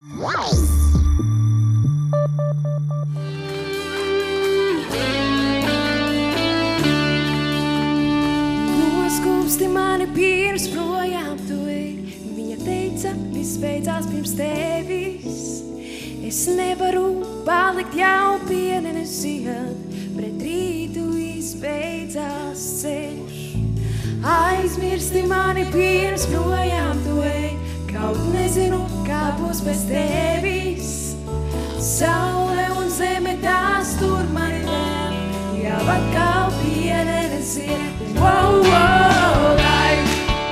Noskūpsti mani pirms projām tu ej. Viņa teica, viss beidzās pirms tevis. Es nevaru palikt jau pienenesījāt, pret rītu izbeidzās ceļš. Aizmirsti mani pirms projām tu ej, kaut nezinu, kā būs bez tevis. Saule un zeme tās tur mani vēl, jau atkal pienenesījāt. Wow, wow, lai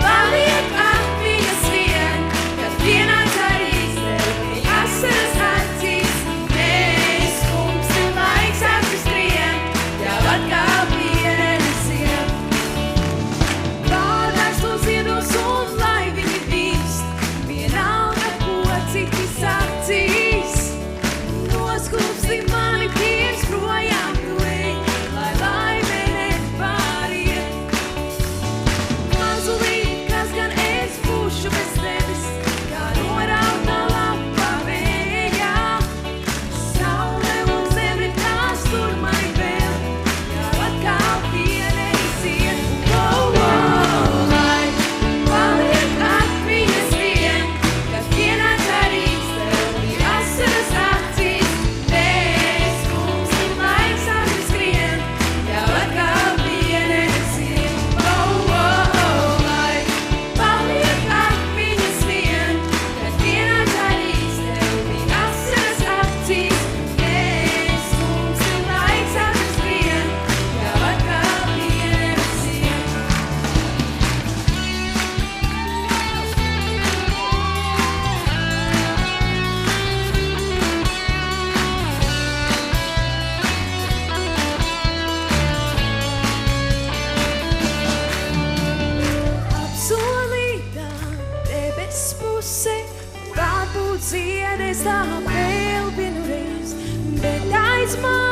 paliek atmiņas vien, kad pienāca rīts, tevi asaras acīs. Neskumsti laiks atriskrien, jau atkal pienenesījāt. Vārdāks tu ziedos un lai viņi vīst, vienalga, ko citi sacīs. Noskūpsti mani pirms projām tu ej, lai laime nepāriet. Mazulīt, kas gan es būšu bez tevis, kā norauta lapa vējā. Saule un zeme tās tur mani vēl, jau atkal pienenesījāt. Wow, wow, lai paliek atmiņas vien, kad pienāca rīts, tevi asaras acīs. Neskumsti laiks atriskrien, jau atkal pienenesījāt. Wow, wow, lai paliek atmiņas vien, kad pienāca rīts, tevi asaras acīs. Neskumsti laiks atriskrien, jau atkal pienenesījāt. Apsolītā debes puse, varbūt ziedēs tā vēl vienu reiz, bet aiz mani